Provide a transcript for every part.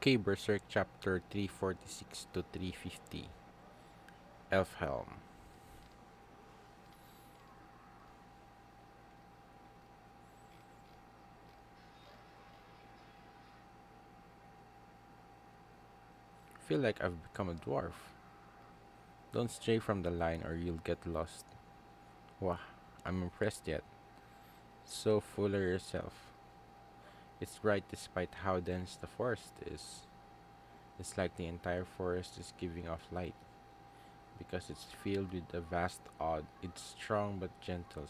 Okay, Berserk Chapter 346 to 350. Elfhelm. Feel like I've become a dwarf. Don't stray from the line or you'll get lost. Wah, I'm impressed yet. So full of yourself. It's bright despite how dense the forest is. It's like the entire forest is giving off light because it's filled with a vast odd. It's strong but gentle.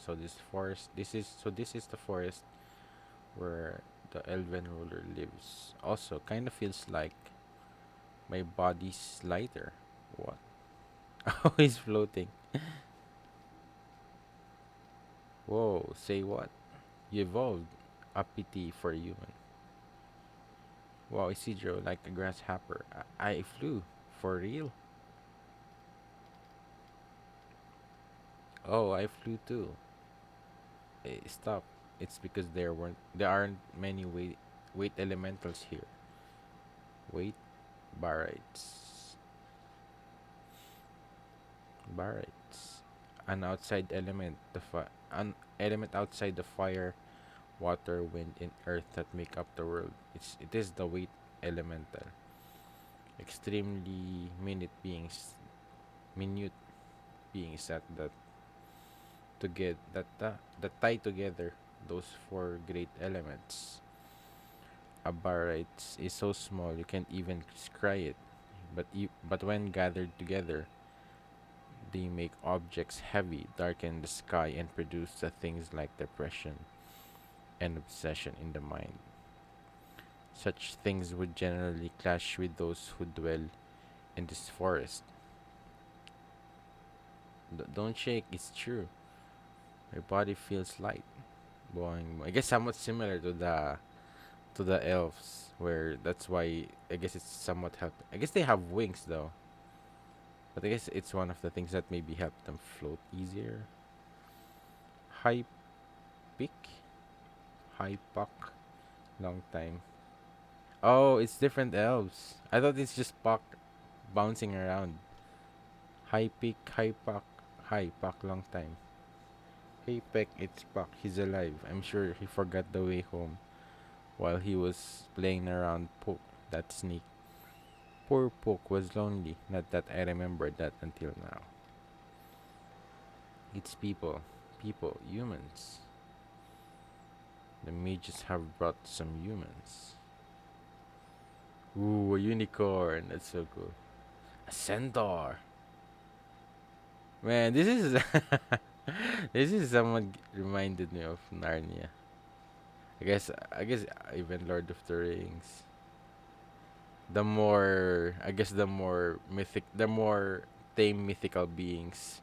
This is the forest where the elven ruler lives. Also, kind of feels like my body's lighter. What? Oh, he's floating. Whoa, say what? You evolved. A pity for a human. Wow, Isidro, like a grasshopper. I flew. For real? Oh, I flew too. Stop. It's because there aren't many weight elementals here. Weight barytes. Barytes. An outside element, an element outside the fire, water, wind, and earth that make up the world. It is the weight elemental. Extremely minute beings that tie together those four great elements. A baryte is so small you can't even scry it, but when gathered together, they make objects heavy, darken the sky, and produce the things like depression and obsession in the mind. Such things would generally clash with those who dwell in this forest. Don't shake, it's true. My body feels light. Boing. I guess somewhat similar to the elves, where that's why I guess it's somewhat help. I guess they have wings though, but I guess it's one of the things that maybe help them float easier. High peak, high puck, long time. Oh, it's different elves. I thought it's just puck bouncing around. High peak, high puck, long time. Hey Peck, it's Puck. He's alive. I'm sure he forgot the way home while he was playing around Poke, that sneak. Poor Poke was lonely. Not that I remember that until now. It's humans. The mages have brought some humans. Ooh, a unicorn. That's so cool. A centaur. Man, this is this is somewhat reminded me of Narnia. I guess even Lord of the Rings. The more the more tame mythical beings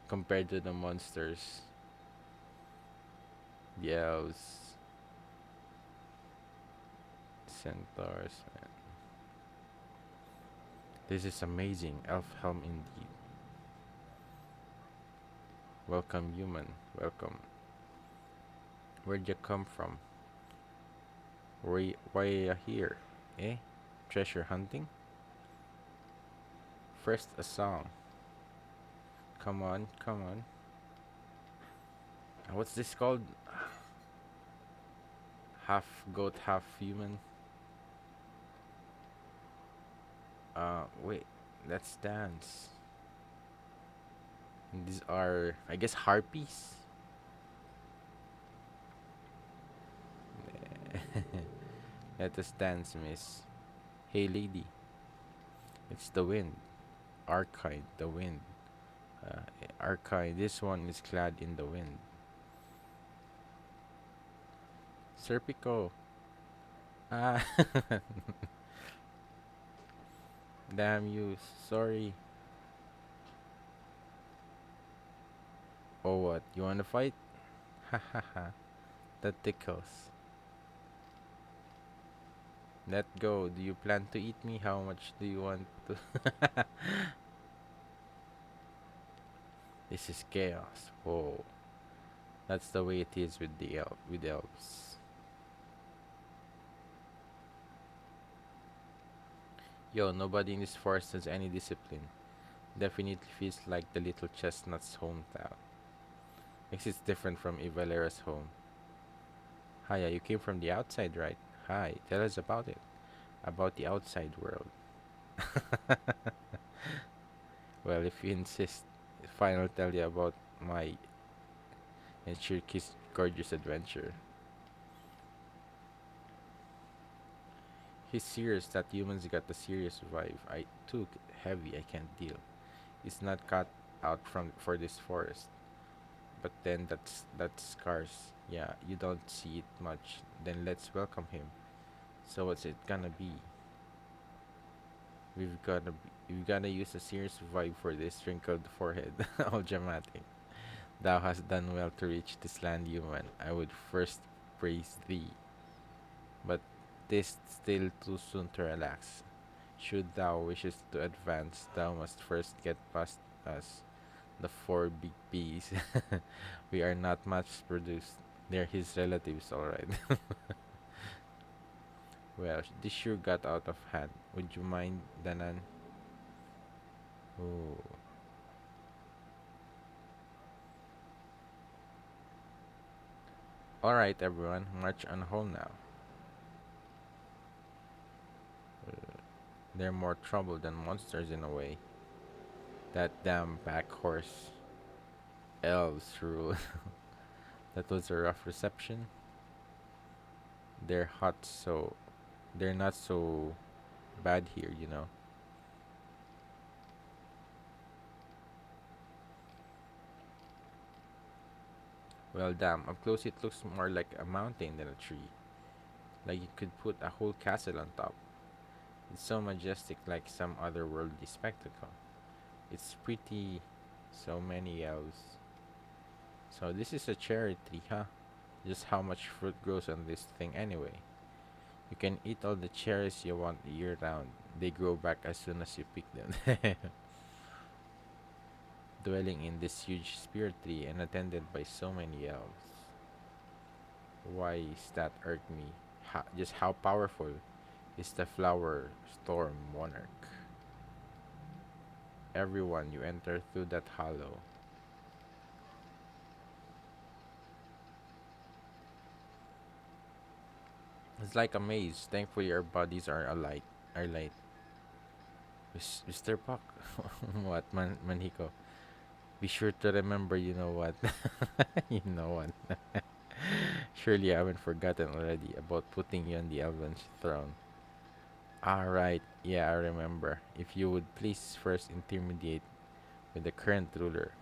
compared to the monsters, the elves, centaurs. Man. This is amazing, Elfhelm indeed. Welcome, human. Welcome. Where'd you come from? Why are you here? Eh? Treasure hunting? First, a song. Come on, come on. What's this called? Half goat, half human. Wait. Let's dance. And these are, I guess, harpies. Let us dance, miss. Hey, lady. It's the wind. Archide, the wind. Archide, this one is clad in the wind. Serpico. Ah, damn you. Sorry. Oh, what? You wanna fight? Ha ha ha. That tickles. Let go. Do you plan to eat me? How much do you want to? This is chaos. Whoa. That's the way it is with with elves. Yo, nobody in this forest has any discipline. Definitely feels like the little chestnut's hometown. Makes it different from Ivalera's home. Hiya, you came from the outside, right? Hi, tell us about it. About the outside world. Well, if you insist, fine, I'll tell you about my and Shirky's gorgeous adventure. He's serious that humans got a serious vibe. I took heavy, I can't deal. It's not cut out from for this forest. But then that's scarce. Yeah, you don't see it much. Then let's welcome him. So what's it gonna be? We've gotta use a serious vibe for this wrinkled forehead. All dramatic. Thou hast done well to reach this land, human. I would first praise thee. But 'tis still too soon to relax. Should thou wishes to advance, thou must first get past us, the four big P's. We are not much produced. They're his relatives, alright. Well, this sure got out of hand. Would you mind, Danan? Oh. Alright, everyone, march on home now. They're more trouble than monsters in a way. That damn back horse. Elves rule. That was a rough reception. They're hot, so they're not so bad here. Well, damn, up close it looks more like a mountain than a tree. Like you could put a whole castle on top. It's so majestic, like some otherworldly spectacle. It's pretty. So many elves. So this is a cherry tree, huh? Just how much fruit grows on this thing anyway? You can eat all the cherries you want year round. They grow back as soon as you pick them. Dwelling in this huge spirit tree and attended by so many elves. Why is that irk me? Just how powerful is the flower storm monarch? Everyone, you enter through that hollow. It's like a maze. Thankfully, our bodies are alike. Are light. Mr. Puck. What, Manhiko? Be sure to remember, you know what? You know what? Surely I haven't forgotten already about putting you on the elven throne. Alright, yeah, I remember. If you would please first intermediate with the current ruler.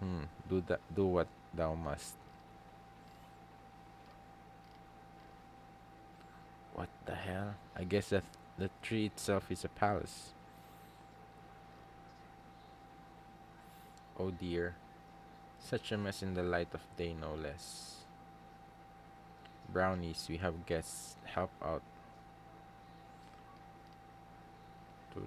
Do what thou must. What the hell? I guess that the tree itself is a palace. Oh dear. Such a mess in the light of day, no less. Brownies, we have guests. Help out. Tudum.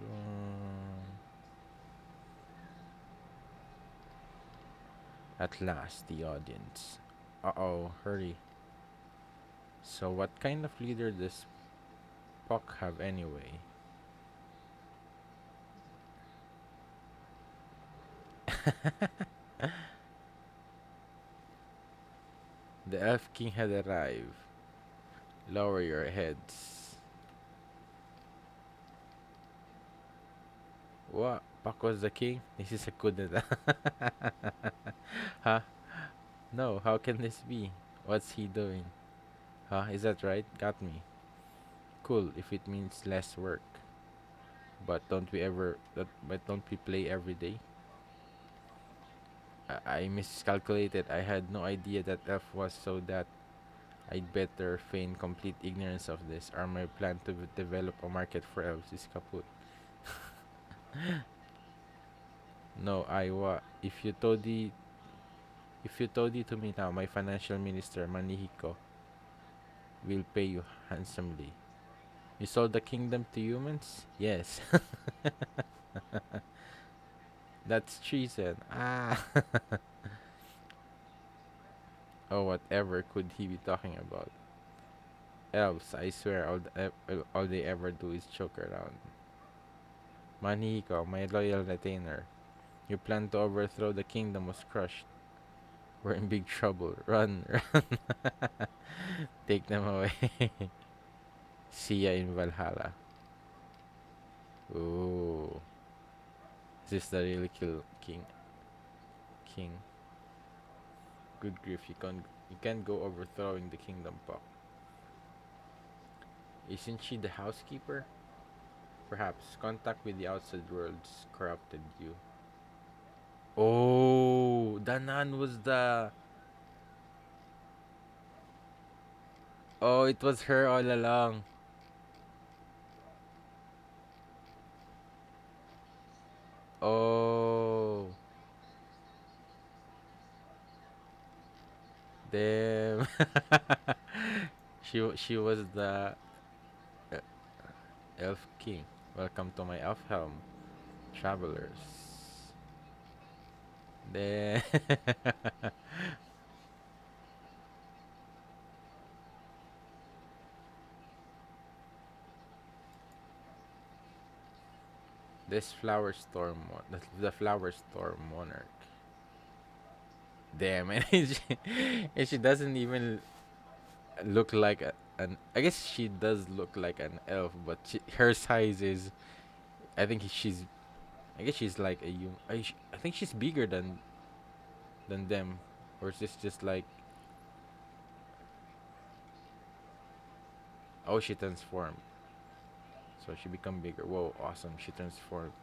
At last, the audience. Uh oh, hurry. So, what kind of leader does Puck have anyway? The Elf King had arrived. Lower your heads. What? Puck was the king? This is a coup d'etat. Huh? No, how can this be? What's he doing? Huh? Is that right? Got me. Cool, if it means less work. But don't we play every day? I miscalculated. I had no idea that Elf was so that I'd better feign complete ignorance of this, or my plan to develop a market for elves is kaput. No, if you told it to me now, my financial minister Manihiko will pay you handsomely. You sold the kingdom to humans? Yes. That's treason. Ah. Oh, whatever could he be talking about? Elves, I swear, all they ever do is joke around. Manihiko, my loyal retainer. Your plan to overthrow the kingdom was crushed. We're in big trouble. Run, run. Take them away. See ya in Valhalla. Ooh. Is this the really kill king? King. Good grief, you can't go overthrowing the kingdom, Puck. Isn't she the housekeeper? Perhaps contact with the outside worlds corrupted you. Oh, Danan was the. Oh, it was her all along. Oh, damn. She was the uh, elf king. Welcome to my elf helm, travelers. Damn. This flower storm, the flower storm monarch. Damn, and she doesn't even look like an. I guess she does look like an elf, but her size is. I think she's. I guess she's like a human. I think she's bigger than them, or is this just like. Oh, she transformed, so she become bigger. Whoa, awesome! She transformed.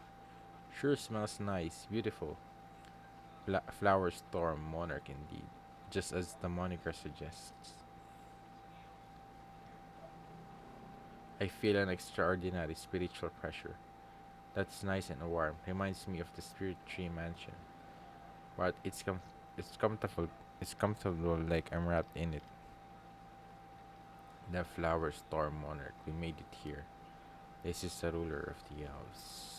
Sure smells nice, beautiful. Flower storm monarch indeed, just as the moniker suggests. I feel an extraordinary spiritual pressure. That's nice and warm. Reminds me of the Spirit Tree Mansion. But it's comfortable. It's comfortable like I'm wrapped in it. The flower storm monarch. We made it here. This is the ruler of the elves.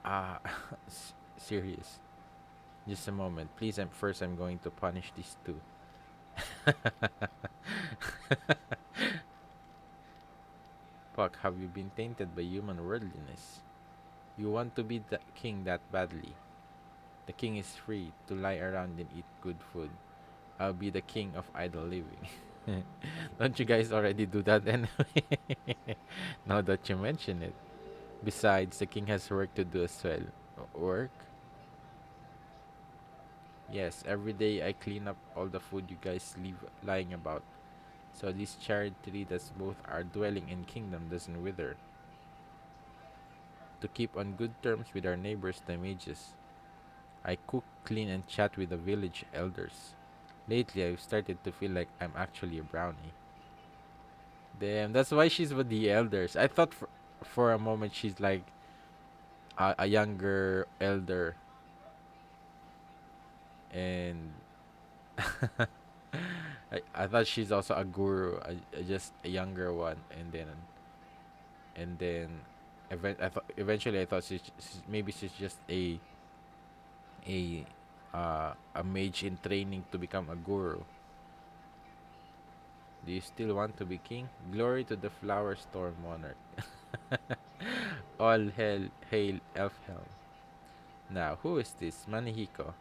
Ah, serious. Just a moment, please. I'm going to punish these two. Puck, have you been tainted by human worldliness? You want to be the king that badly. The king is free to lie around and eat good food. I'll be the king of idle living. Don't you guys already do that anyway? Now that you mention it. Besides, the king has work to do as well. Work? Yes, every day I clean up all the food you guys leave lying about. So this charity that both our dwelling and kingdom doesn't wither. To keep on good terms with our neighbors, the mages. I cook, clean, and chat with the village elders. Lately, I've started to feel like I'm actually a brownie. Damn, that's why she's with the elders. I thought for a moment she's like a younger elder, and I thought she's also a guru, just a younger one, and then eventually I thought maybe she's just a a mage in training to become a guru. Do you still want to be king? Glory to the flower storm monarch. All hail Elfhelm. Now, who is this? Manihiko.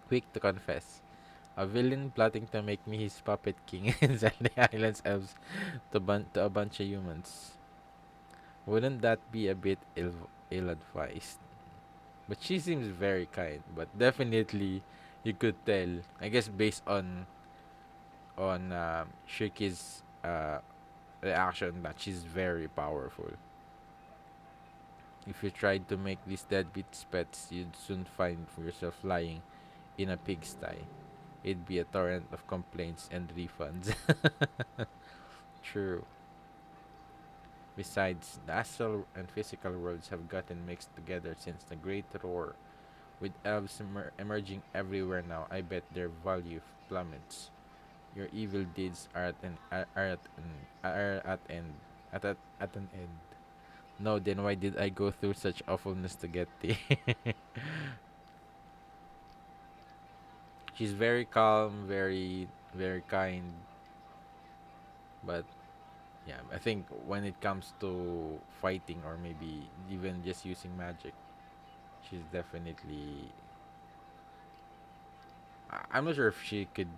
Quick to confess. A villain plotting to make me his puppet king and sell the island's elves to a bunch of humans. Wouldn't that be a bit ill-advised? But she seems very kind. But definitely, you could tell. I guess based on Shirky's reaction that she's very powerful. If you tried to make these deadbeat pets, you'd soon find yourself lying in a pigsty. It'd be a torrent of complaints and refunds. True. Besides, the astral and physical worlds have gotten mixed together since the Great Roar. With elves emerging everywhere now, I bet their value plummets. Your evil deeds are at an end. No, then why did I go through such awfulness to get the? She's very calm, very kind, but Yeah, I think when it comes to fighting or maybe even just using magic, she's definitely. I'm not sure if she could,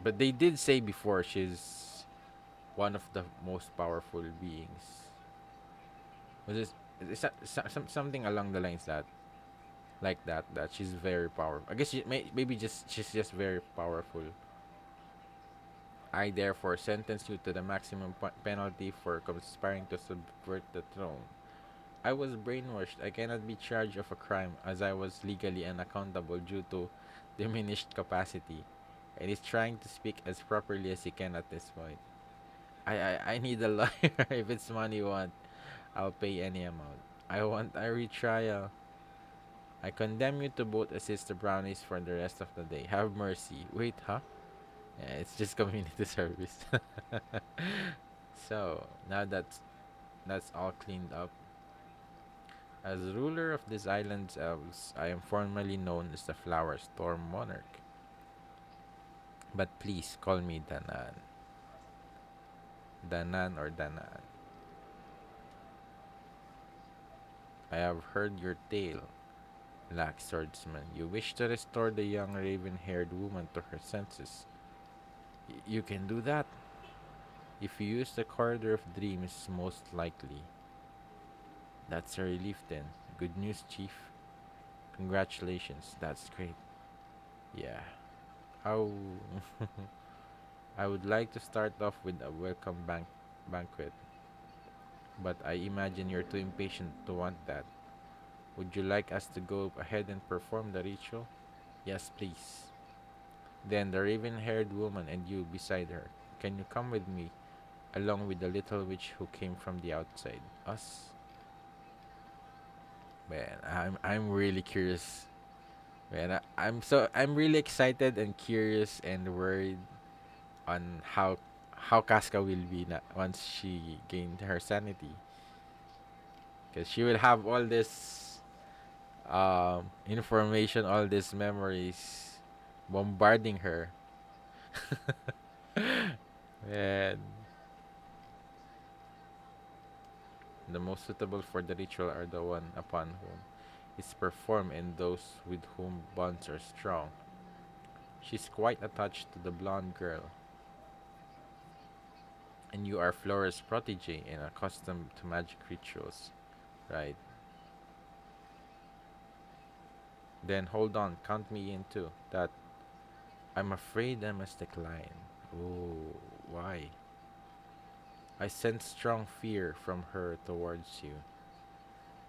but they did say before she's one of the most powerful beings. Was this something along the lines that like that she's very powerful? I guess maybe just she's just very powerful. I therefore sentence you to the maximum penalty for conspiring to subvert the throne. I was brainwashed. I cannot be charged of a crime as I was legally unaccountable due to diminished capacity. And he's trying to speak as properly as he can at this point. I need a lawyer. If it's money you want, I'll pay any amount. I want a retrial. I condemn you to both assist the brownies for the rest of the day. Have mercy. Wait, huh? Yeah, it's just community service. So now that's all cleaned up. As ruler of this island's elves, I am formally known as the Flower Storm Monarch. But please call me Danan. Danan or Danan. I have heard your tale, Black Swordsman. You wish to restore the young raven haired woman to her senses. You can do that. If you use the Corridor of Dreams, most likely. That's a relief then. Good news, Chief. Congratulations. That's great. Yeah. How I would like to start off with a welcome banquet, but I imagine you're too impatient to want that. Would you like us to go ahead and perform the ritual? Yes, please. Then the raven haired woman and you beside her. Can you come with me, along with the little witch who came from the outside? Us? Man, I'm really curious. Man, I'm really excited and curious and worried on how Casca will be once she gained her sanity, because she will have all this information, all these memories bombarding her. And the most suitable for the ritual are the one upon whom it's performed and those with whom bonds are strong. She's quite attached to the blonde girl, and you are Flora's protege and accustomed to magic rituals, right? Then hold on, count me in too. That I'm afraid I must decline. Oh, why? I sense strong fear from her towards you.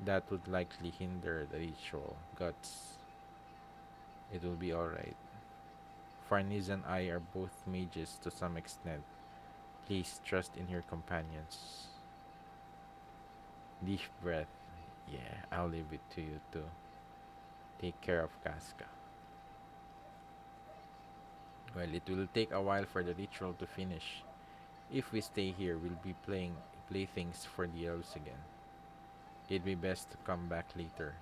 That would likely hinder the ritual. Guts. It will be alright. Farniz and I are both mages to some extent. Please trust in your companions. Deep breath. Yeah, I'll leave it to you too. Take care of Casca. Well, it will take a while for the ritual to finish. If we stay here, we'll be playing playthings for the elves again. It'd be best to come back later.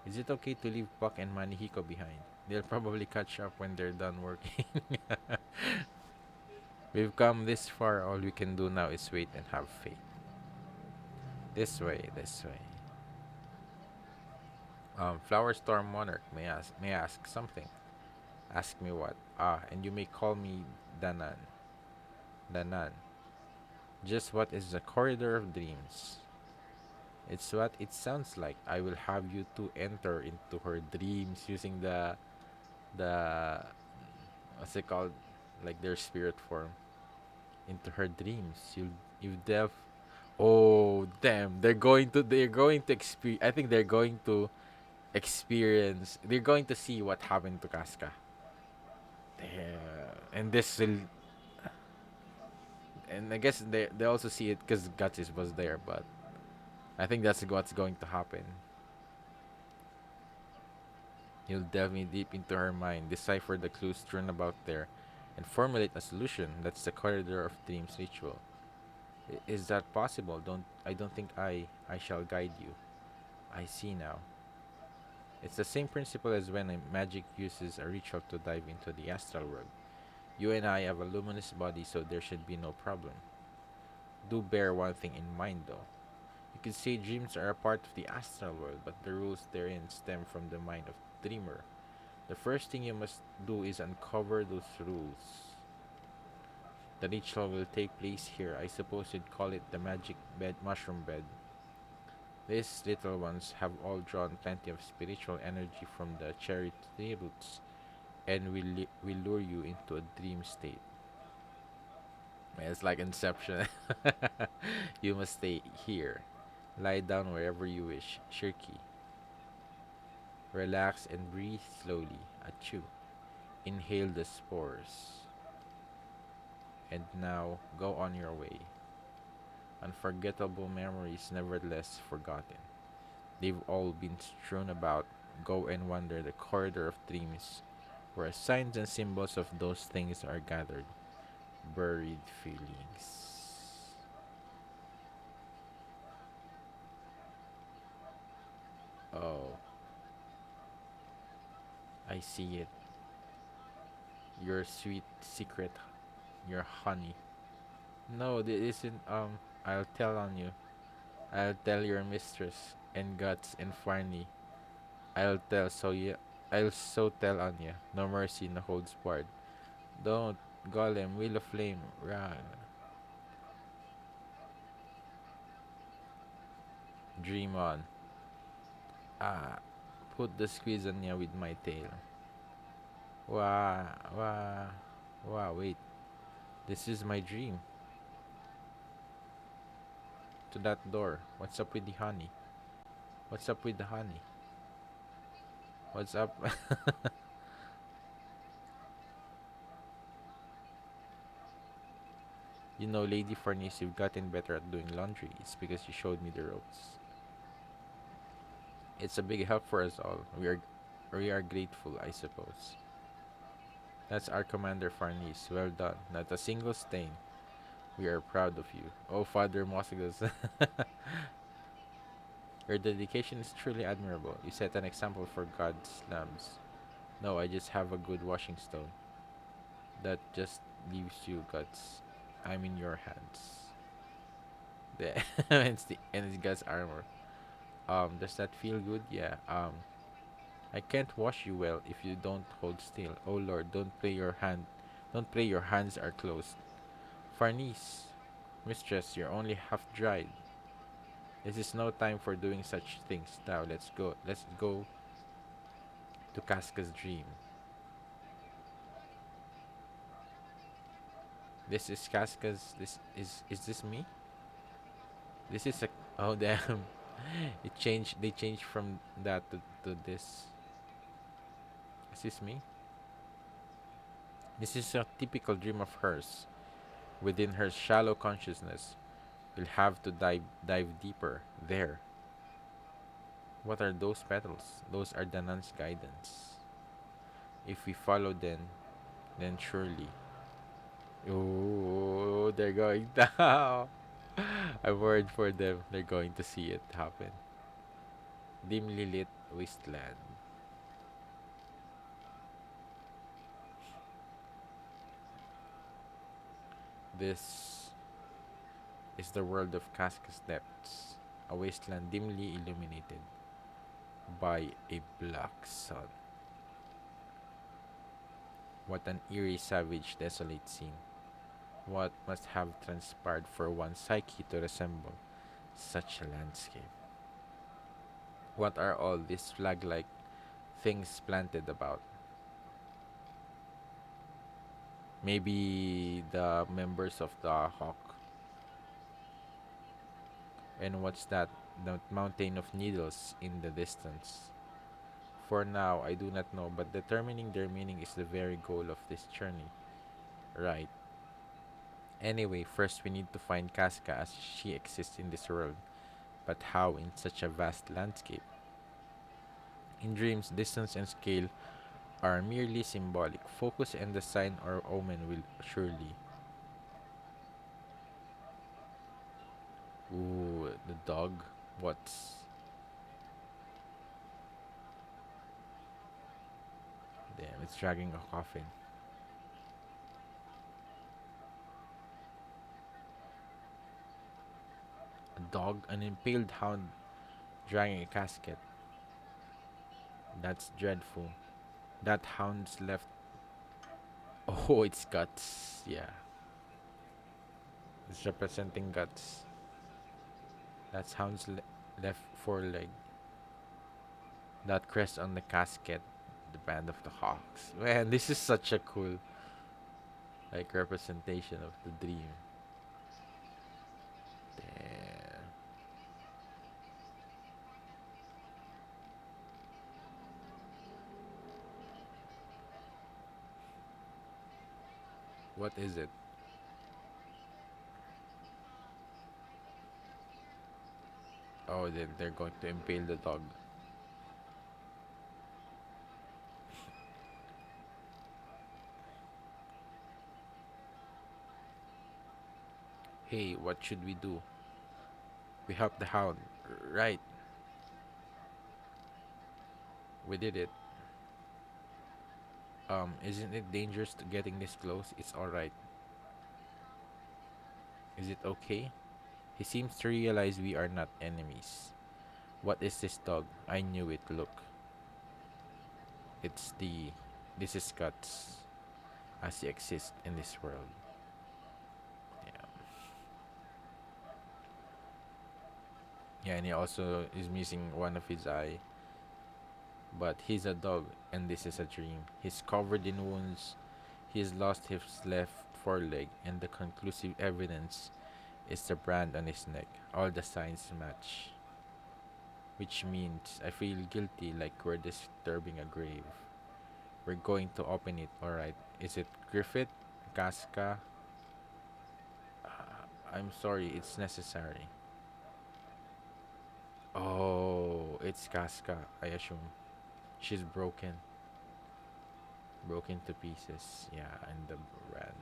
Is it okay to leave Puck and Manihiko behind? They'll probably catch up when they're done working. We've come this far, all we can do now is wait and have faith. This way, this way. Flower Storm Monarch, may I ask something? Ask me what? Ah, and you may call me Danan. Danan. Just what is the Corridor of Dreams? It's what it sounds like. I will have you to enter into her dreams using the what's it called? Like their spirit form. Into her dreams. You delve. Oh damn. They're going to experience. I think they're going to experience. They're going to see what happened to Casca. Damn. And this will. And I guess they also see it because Guts was there, but I think that's what's going to happen. He'll delve me deep into her mind, decipher the clues strewn about there, and formulate a solution. That's the corridor of dreams ritual. Is that possible? Don't think I shall guide you. I see now. It's the same principle as when a magic uses a ritual to dive into the astral world. You and I have a luminous body, so there should be no problem. Do bear one thing in mind though. You could say dreams are a part of the astral world, but the rules therein stem from the mind of the dreamer. The first thing you must do is uncover those rules. The ritual will take place here. I suppose you'd call it the magic bed, mushroom bed. These little ones have all drawn plenty of spiritual energy from the cherry tree roots and will lure you into a dream state. Man, it's like Inception. You must stay here. Lie down wherever you wish. Shirky. Relax and breathe slowly. Achoo. Inhale the spores. And now go on your way. Unforgettable memories nevertheless forgotten. They've all been strewn about. Go and wander the corridor of dreams, where signs and symbols of those things are gathered. Buried feelings. Oh, I see it. Your sweet secret, your honey. No, this isn't. I'll tell on you. I'll tell your mistress and guts and Farney. I'll tell so you. I'll so tell on you. No mercy, no holds barred. Don't, Golem, Wheel of Flame, rah. Dream on. Ah, put the squeeze on you with my tail. Wah, wah, wah, wait. This is my dream. To that door. What's up with the honey? What's up with the honey? What's up? You know, Lady Farnese, you've gotten better at doing laundry. It's because you showed me the ropes. It's a big help for us all. We are grateful, I suppose. That's our commander Farnese. Well done. Not a single stain. We are proud of you. Oh, Father Mossigus. Your dedication is truly admirable. You set an example for God's lambs. No, I just have a good washing stone. That just leaves you guts. I'm in your hands. The and it's God's armor. Does that feel good? Yeah. I can't wash you well if you don't hold still. Oh Lord, don't play your hands are closed. Farnese, mistress, you're only half dried. This is no time for doing such things. Now let's go. Let's go to Casca's dream. This is Casca's. This is this me? This is a oh damn. It changed. They changed from that to this. Is this me? This is a typical dream of hers. Within her shallow consciousness, we'll have to dive deeper. There. What are those petals? Those are Danan's guidance. If we follow them, then surely. Oh, they're going down. I'm worried for them. They're going to see it happen. Dimly lit wasteland. This is the world of Casca's depths, a wasteland dimly illuminated by a black sun. What an eerie, savage, desolate scene. What must have transpired for one's psyche to resemble such a landscape? What are all these flag like things planted about? Maybe the members of the Hawk. And what's that? The mountain of needles in the distance. For now, I do not know, but determining their meaning is the very goal of this journey. Right. Anyway, first we need to find Casca as she exists in this world. But how in such a vast landscape? In dreams, distance and scale are merely symbolic. Focus and the sign or omen will surely. Ooh, the dog. What's. Damn, it's dragging a coffin. dog, an impaled hound dragging a casket. That's dreadful. That hound's left. Oh, it's guts. Yeah, it's representing guts. That's hound's left foreleg. That crest on the casket. The band of the hawks. Man, this is such a cool like representation of the dream. Damn. What is it? Oh, then they're going to impale the dog. Hey, what should we do? We help the hound. Right, we did it. Isn't it dangerous to getting this close? It's alright. Is it okay? He seems to realize we are not enemies. What is this dog? I knew it. Look. It's the. This is Guts. As he exists in this world. Yeah. Yeah, and he also is missing one of his eye. But he's a dog, and this is a dream. He's covered in wounds. He's lost his left foreleg, and the conclusive evidence is the brand on his neck. All the signs match. Which means I feel guilty like we're disturbing a grave. We're going to open it, alright. Is it Griffith? Casca? I'm sorry, it's necessary. Oh, it's Casca, I assume. She's broken. Broken to pieces. Yeah, and the brand.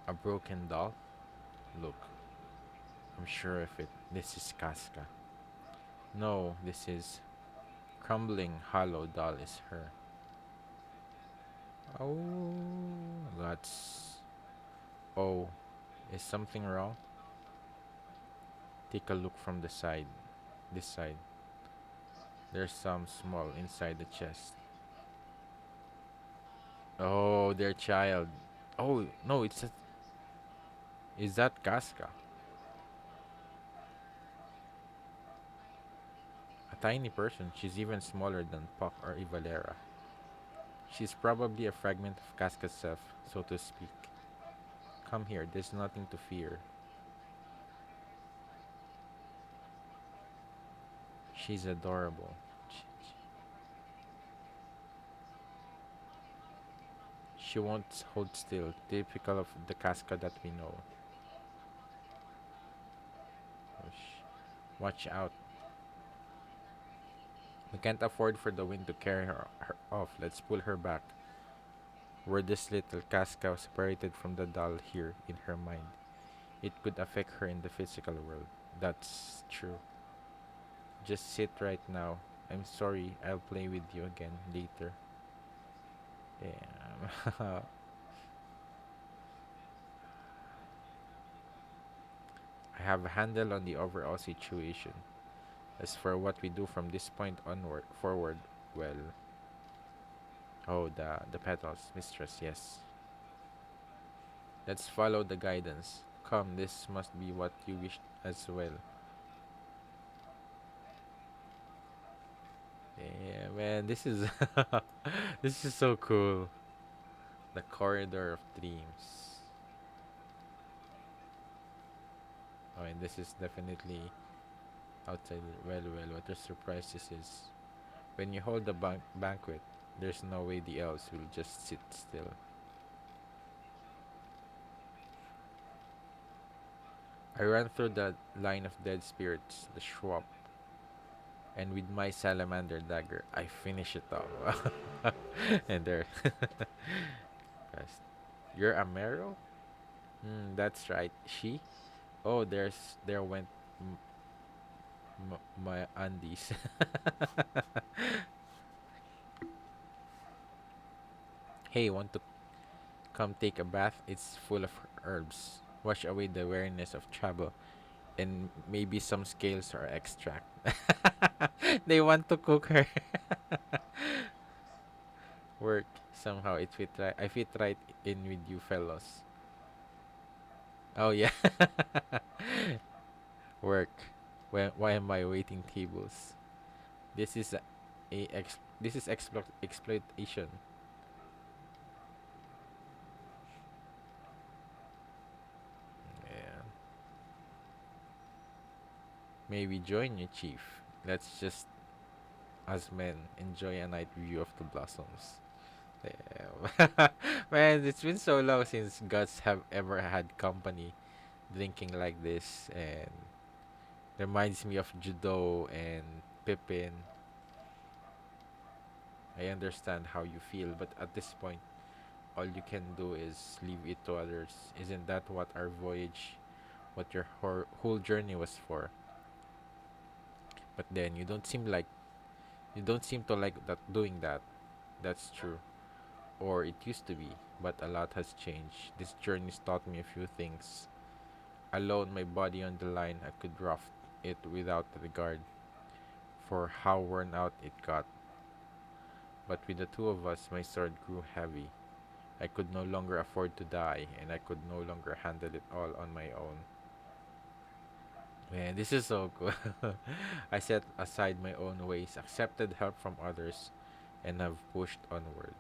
A broken doll? Look, I'm sure of it. This is Casca. No, this is crumbling hollow doll is her. Oh, that's. Oh, is something wrong? Take a look from the side. This side. There's some small inside the chest. Oh, their child. Oh, no, it's a. Is that Casca? A tiny person. She's even smaller than Puck or Ivalera. She's probably a fragment of Casca's self, so to speak. Come here, there's nothing to fear. She's adorable. She won't hold still, typical of the Casca that we know. Watch out. We can't afford for the wind to carry her off. Let's pull her back. Were this little Casca separated from the doll here in her mind, it could affect her in the physical world. That's true. Just sit right now. I'm sorry, I'll play with you again later. Damn. I have a handle on the overall situation. As for what we do from this point onward forward, well, oh, the petals, mistress, yes. Let's follow the guidance. Come, this must be what you wished as well. Yeah, man, this is this is so cool. The corridor of dreams. Oh, and this is definitely outside. Well, what a surprise this is. When you hold the banquet, there's no way the elves will just sit still. I ran through the line of dead spirits, the swamp, and with my salamander dagger, I finish it off. And there, you're a Meryl? That's right. She? Oh, there went my undies. Hey, want to come take a bath? It's full of herbs. Wash away the weariness of travel. and maybe some scales or extract. They want to cook her. Work somehow it fit right. I fit right in with you fellows. Oh yeah. Work. Why am I waiting tables? This is this is exploitation. Yeah. Maybe join you, chief. Let's just as men enjoy a night view of the blossoms. Damn. Man, it's been so long since gods have ever had company drinking like this, and reminds me of judo and Pippin. I understand how you feel, but at this point, all you can do is leave it to others. Isn't that what our voyage, what your whole journey was for? But then you don't seem to like that doing that. That's true, or it used to be. But a lot has changed. This journey's taught me a few things. Alone, my body on the line, I could rough it without regard for how worn out it got. But with the two of us, my sword grew heavy. I could no longer afford to die, and I could no longer handle it all on my own. Man, this is so cool. I set aside my own ways, accepted help from others, and have pushed onward.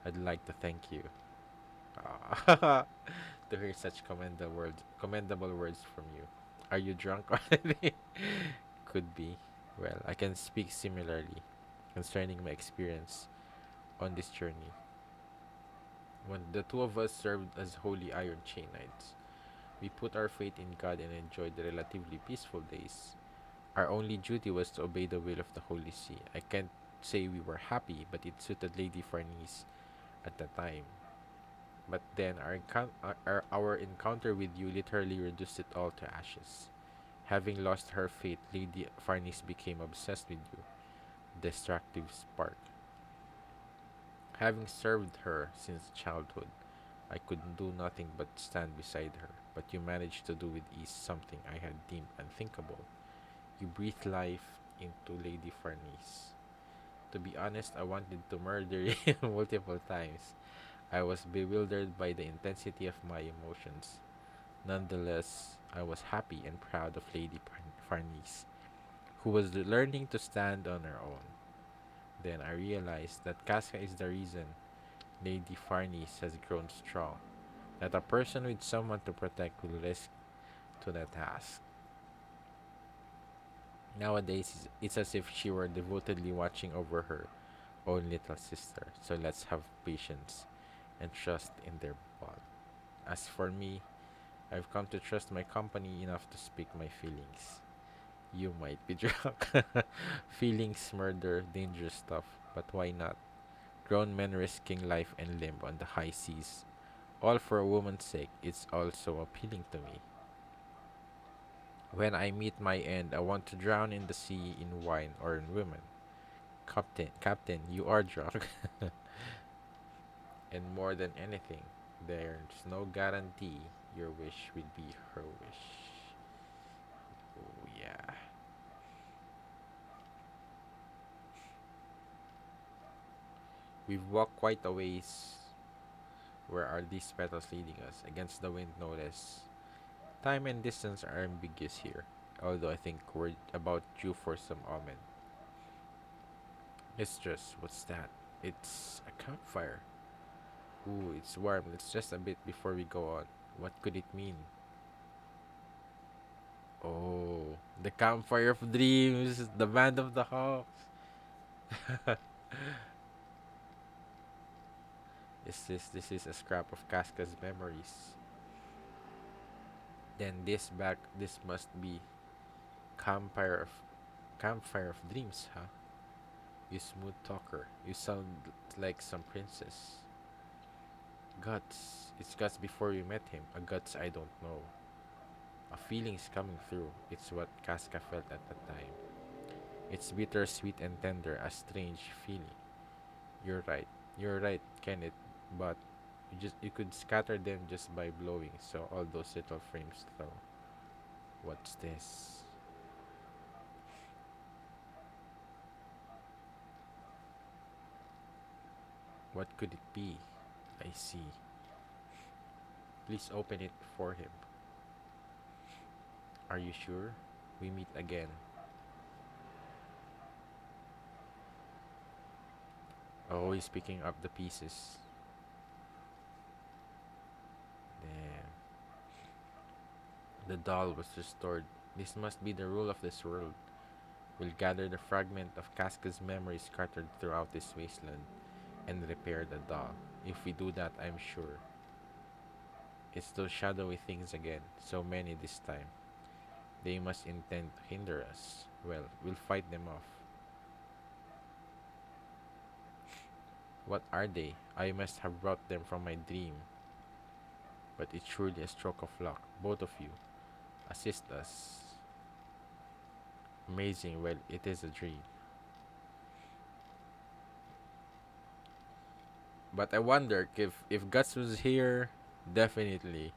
I'd like to thank you. Ah, to hear such commendable words from you. Are you drunk already? Could be. Well, I can speak similarly concerning my experience on this journey. When the two of us served as Holy Iron Chain Knights, we put our faith in God and enjoyed the relatively peaceful days. Our only duty was to obey the will of the Holy See. I can't say we were happy, but it suited Lady Farnese at the time. But then our encounter with you literally reduced it all to ashes. Having lost her faith, Lady Farnese became obsessed with you. Destructive spark. Having served her since childhood, I could do nothing but stand beside her. But you managed to do with ease something I had deemed unthinkable. You breathed life into Lady Farnese. To be honest, I wanted to murder you multiple times. I was bewildered by the intensity of my emotions. Nonetheless, I was happy and proud of Lady Farnese, who was learning to stand on her own. Then I realized that Casca is the reason Lady Farnese has grown strong, that a person with someone to protect will risk to the task. Nowadays, it's as if she were devotedly watching over her own little sister. So let's have patience and trust in their bond. As for me, I've come to trust my company enough to speak my feelings. You might be drunk. Feelings, murder, dangerous stuff, but why not? Grown men risking life and limb on the high seas, all for a woman's sake, it's also appealing to me. When I meet my end, I want to drown in the sea in wine or in women. Captain, you are drunk. And more than anything, there's no guarantee your wish will be her wish. Oh, yeah. We've walked quite a ways. Where are these petals leading us? Against the wind, no less. Time and distance are ambiguous here, although I think we're about due for some omen. Mistress, what's that? It's a campfire. Ooh, it's warm. It's just a bit before we go on. What could it mean? Oh, the campfire of dreams, the band of the hawks. Is this a scrap of Casca's memories? Then this must be campfire of campfire of dreams, huh? You smooth talker. You sound like some princess. Guts. It's Guts before we met him. A Guts I don't know. A feeling's coming through. It's what Casca felt at the time. It's bittersweet and tender, a strange feeling. You're right. You're right, Kenneth. But you could scatter them just by blowing, so all those little frames though. What's this? What could it be? I see. Please open it for him. Are you sure? We meet again. Oh, he's picking up the pieces. Damn. The doll was restored. This must be the rule of this world. We'll gather the fragment of Casca's memory scattered throughout this wasteland and repair the doll. If we do that, I'm sure. It's those shadowy things again. So many this time. They must intend to hinder us. Well, we'll fight them off. What are they? I must have brought them from my dream. But it's surely a stroke of luck. Both of you. Assist us. Amazing. Well, it is a dream. But I wonder if Guts was here, definitely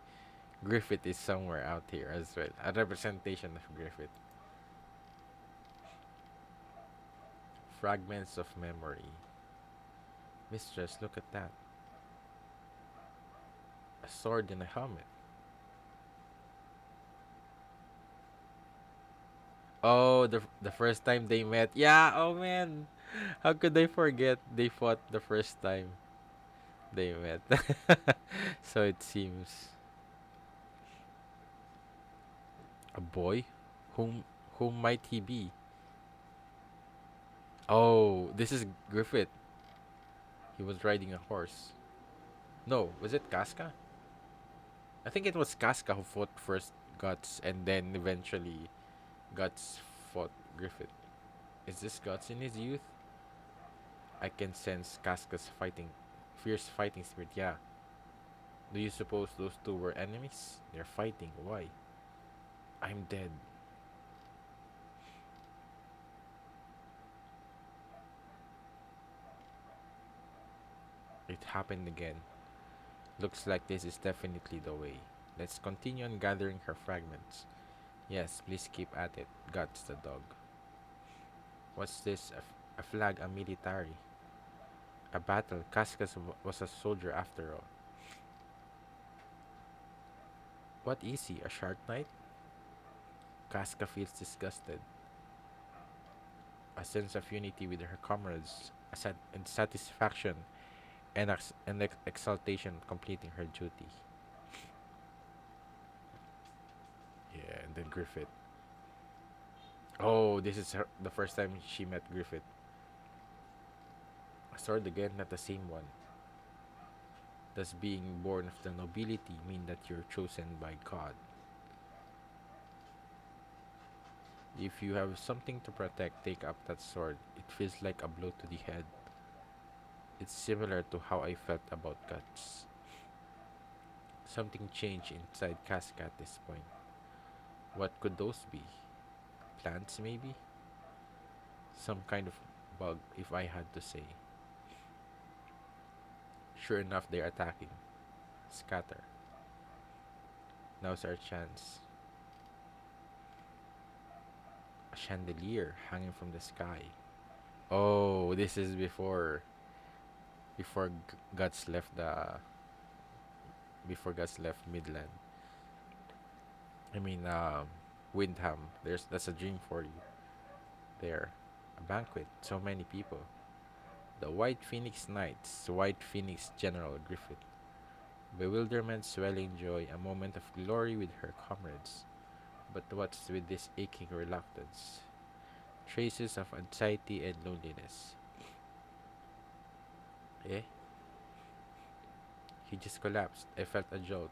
Griffith is somewhere out here as well. A representation of Griffith. Fragments of memory. Mistress, look at that. A sword and a helmet. Oh, the first time they met. Yeah, oh man. How could I forget they fought the first time they met? So it seems a boy? Whom whom might he be? Oh, this is Griffith. He was riding a horse. No, was it Casca? I think it was Casca who fought first Guts and then eventually Guts fought Griffith. Is this Guts in his youth? I can sense Casca's fierce fighting spirit. Yeah. Do you suppose those two were enemies? They're fighting. Why? I'm dead. It happened again. Looks like this is definitely the way. Let's continue on gathering her fragments. Yes, please keep at it. Guts the dog. What's this? A flag, a military. A battle. Cascas was a soldier after all. What is he? A shark knight? Casca feels disgusted. A sense of unity with her comrades, and satisfaction and exaltation completing her duty. Yeah, and then Griffith. Oh, this is the first time she met Griffith. A sword again, not the same one. Does being born of the nobility mean that you're chosen by God? If you have something to protect, take up that sword. It feels like a blow to the head. It's similar to how I felt about Guts. Something changed inside Casca at this point. What could those be? Plants, maybe? Some kind of bug, if I had to say. Sure enough, they're attacking. Scatter. Now's our chance. A chandelier hanging from the sky. Oh, this is before Guts left the before Guts left Midland. I mean, Windham. That's a dream for you. There, a banquet. So many people. The White Phoenix Knights. White Phoenix General Griffith. Bewilderment, swelling joy, a moment of glory with her comrades. But what's with this aching reluctance? Traces of anxiety and loneliness. Eh? He just collapsed. I felt a jolt.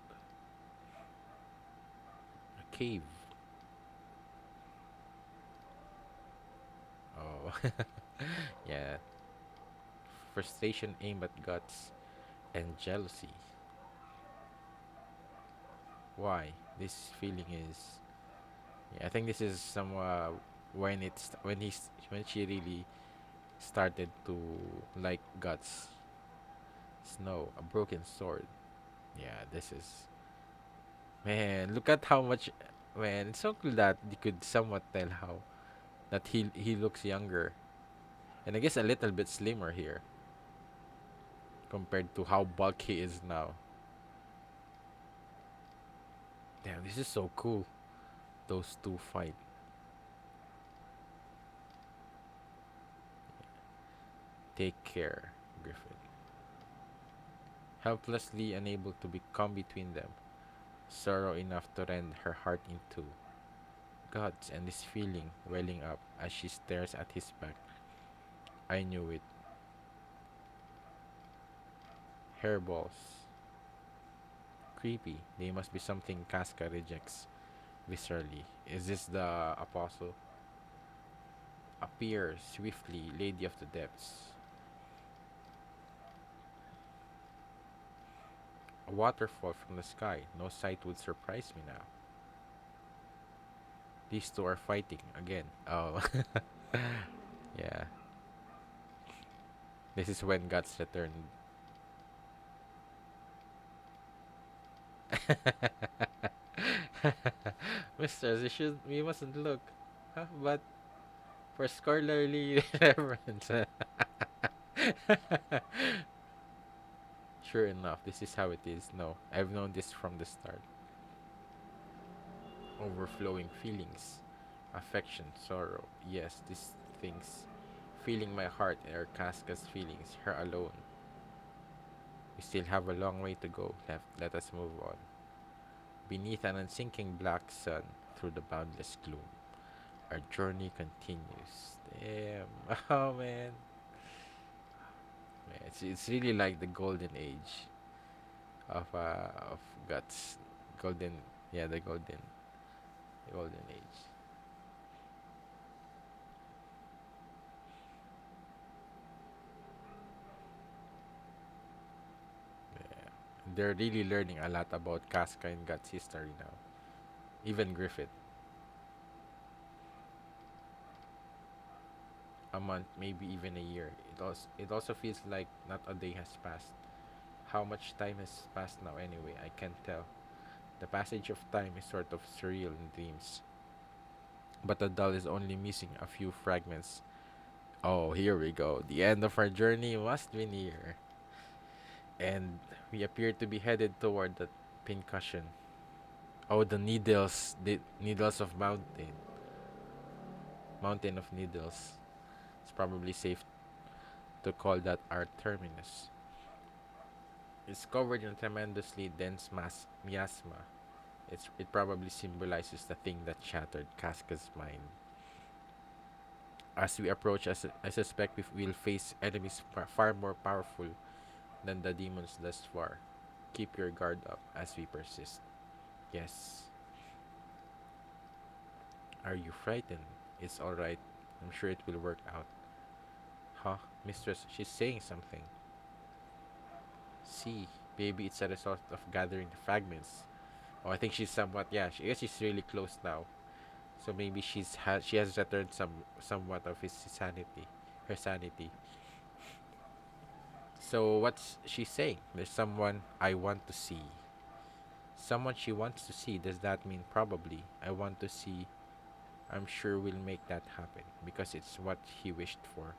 A cave. Oh. Yeah. Frustration aimed at Guts and jealousy. Why? This feeling is. Yeah, I think this is some when she really started to like Guts. Snow, a broken sword. Yeah, this is. Man, look at how much. Man, it's so cool that you could somewhat tell how that he looks younger, and I guess a little bit slimmer here compared to how bulky he is now. Damn, this is so cool. Those two fight. Take care, Griffin. Helplessly unable to become between them, sorrow enough to rend her heart in two. Guts and this feeling welling up as she stares at his back. I knew it. Hairballs. Creepy. They must be something Casca rejects viscerally. Is this the apostle? Appear swiftly, lady of the depths. A waterfall from the sky. No sight would surprise me now. These two are fighting again. Oh. Yeah. This is when Guts returned. Mister, we mustn't look. Huh? But for scholarly reference. Sure enough, this is how it is. No, I've known this from the start. Overflowing feelings, affection, sorrow. Yes, these things. Feeling my heart are Casca's feelings, her alone. We still have a long way to go. Let us move on. Beneath an unsinking black sun, through the boundless gloom, our journey continues. Damn. Oh man. Man, it's really like the golden age of Guts. Golden, yeah, the golden age. Yeah. They're really learning a lot about Casca and Guts history now. Even Griffith. A month, maybe even a year. It also feels like not a day has passed. How much time has passed now anyway? I can't tell. The passage of time is sort of surreal in dreams. But the doll is only missing a few fragments. Oh, here we go. The end of our journey must be near. And we appear to be headed toward the pincushion. Oh, the needles of mountain of needles. It's probably safe to call that our terminus. It's covered in tremendously dense miasma. It probably symbolizes the thing that shattered Casca's mind. As we approach, I suspect we'll face enemies far more powerful than the demons thus far. Keep your guard up as we persist. Yes. Are you frightened? It's alright. I'm sure it will work out. Huh? Mistress, she's saying something. See, maybe it's a result of gathering the fragments. Oh, I think she's somewhat, yeah, I guess she's really close now. So maybe she has returned somewhat of his sanity, her sanity. So what's she saying? There's someone I want to see. Someone she wants to see. Does that mean probably? I want to see. I'm sure we'll make that happen because it's what he wished for.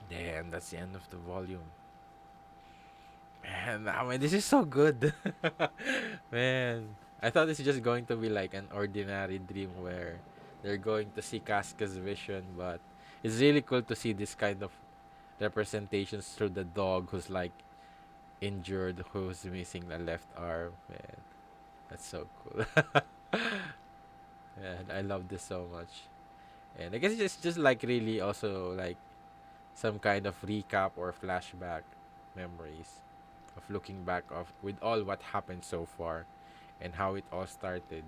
Damn, that's the end of the volume. Man, I mean, this is so good. Man, I thought this is just going to be like an ordinary dream where they're going to see Casca's vision, but it's really cool to see this kind of representations through the dog who's like injured, who's missing the left arm. Man, that's so cool. Man, I love this so much. And I guess it's just like really also like some kind of recap or flashback memories of looking back of with all what happened so far and how it all started.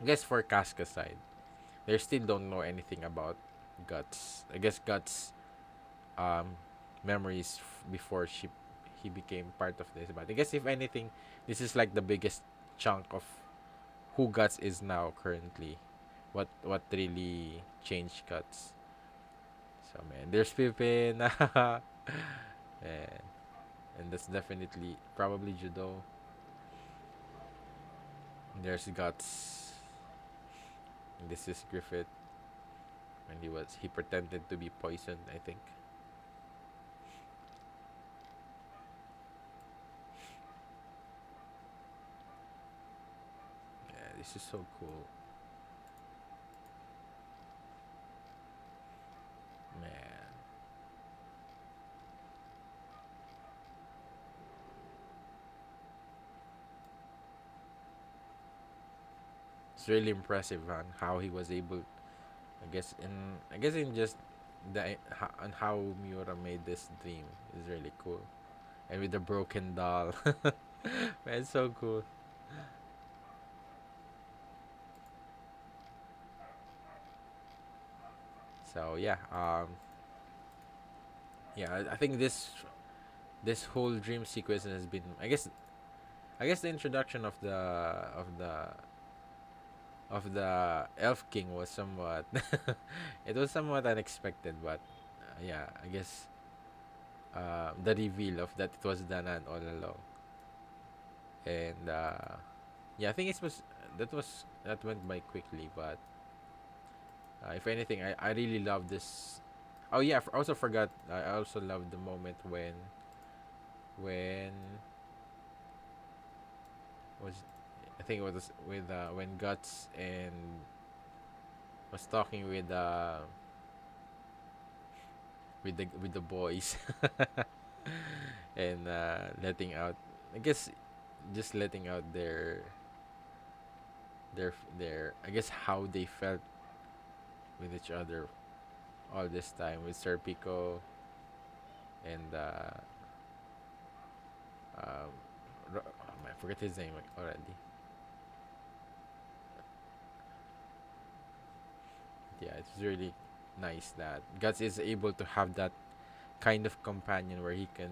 I guess for Casca side, they still don't know anything about Guts. I guess Guts um memories before he became part of this. But I guess if anything, this is like the biggest chunk of who Guts is now currently. What really changed Guts. So man, there's Pippin. Man. and that's definitely probably judo. There's guts. This is Griffith, and he pretended to be poisoned, I think. Yeah, this is so cool, man. It's really impressive on how he was able. I guess in just on how Miura made this dream is really cool, and with the broken doll, man, it's so cool. So yeah, yeah, I think this whole dream sequence has been, I guess the introduction of the Elf King was somewhat it was somewhat unexpected, but yeah, I guess the reveal of that it was Danan all along, and yeah, I think it was that went by quickly, but if anything, I really love this. Oh yeah, I also forgot. I also love the moment when was I think it was with when Guts and was talking with the boys and letting out, I guess, just letting out their I guess how they felt with each other all this time with Sir Pico and um I forget his name already. Yeah, it's really nice that Guts is able to have that kind of companion where he can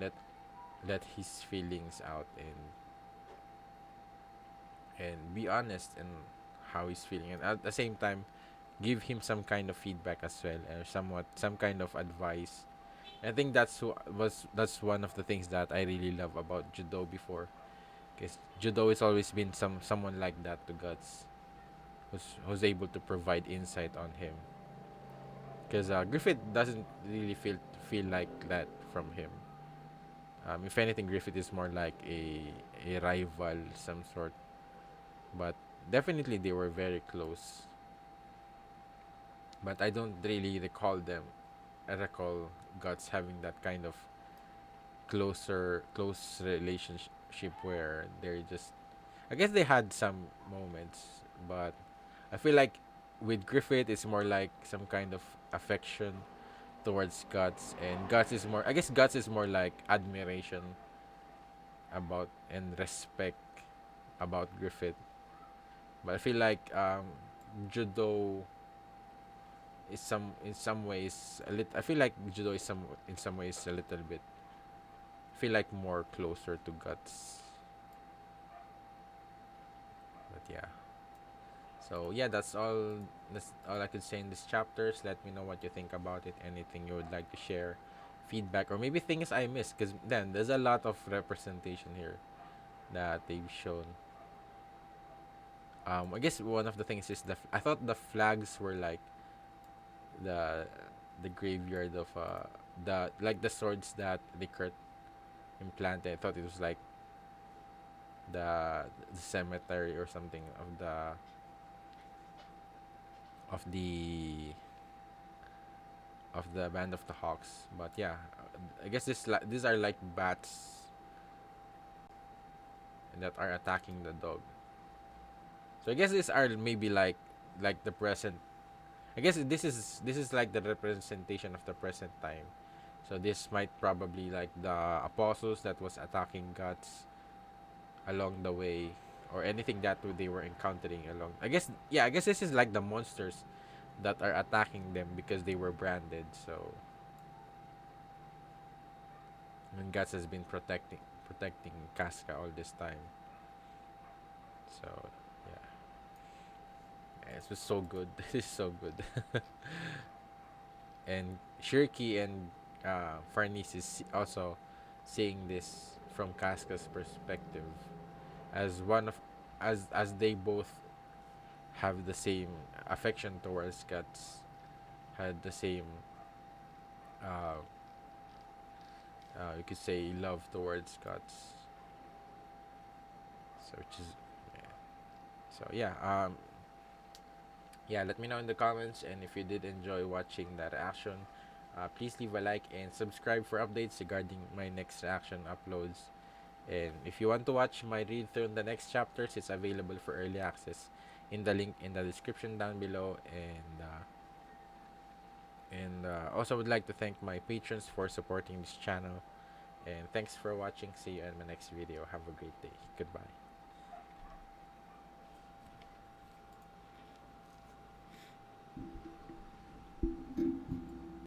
let his feelings out and be honest in how he's feeling, and at the same time give him some kind of feedback as well, or somewhat some kind of advice. I think that's one of the things that I really love about judo before, because judo has always been someone like that to Guts, who's able to provide insight on him, because Griffith doesn't really feel like that from him. If anything, Griffith is more like a rival, some sort, but definitely they were very close. But I don't really recall them. I recall Guts having that kind of close relationship where they're just. I guess they had some moments, but I feel like with Griffith it's more like some kind of affection towards Guts, and Guts is more. I guess Guts is more like admiration about and respect about Griffith. But I feel like judo is some in some ways a little. I feel like judo is some in some ways a little bit. I feel like more closer to Guts. But yeah. So yeah, that's all. That's all I could say in this chapters. Let me know what you think about it. Anything you would like to share, feedback, or maybe things I missed. Because then there's a lot of representation here that they've shown. I guess one of the things is I thought the flags were like the the graveyard of the like the swords that Rickert implanted. I thought it was like the cemetery or something of the of the band of the Hawks. But yeah, I guess these are like bats that are attacking the dog. So I guess these are maybe like the present. I guess this is like the representation of the present time. So this might probably like the apostles that was attacking gods along the way, or anything that they were encountering along. I guess yeah, I guess this is like the monsters that are attacking them because they were branded. So and gods has been protecting Casca all this time. So yeah, this was so good. This is so good. And Shirky and Farnese is also seeing this from Casca's perspective as one of as they both have the same affection towards cats, had the same uh, you could say love towards cats. So which is yeah. So yeah, yeah, let me know in the comments, and if you did enjoy watching that reaction, please leave a like and subscribe for updates regarding my next reaction uploads. And if you want to watch my read through in the next chapters, it's available for early access in the link in the description down below. And also would like to thank my patrons for supporting this channel. And thanks for watching. See you in my next video. Have a great day. Goodbye.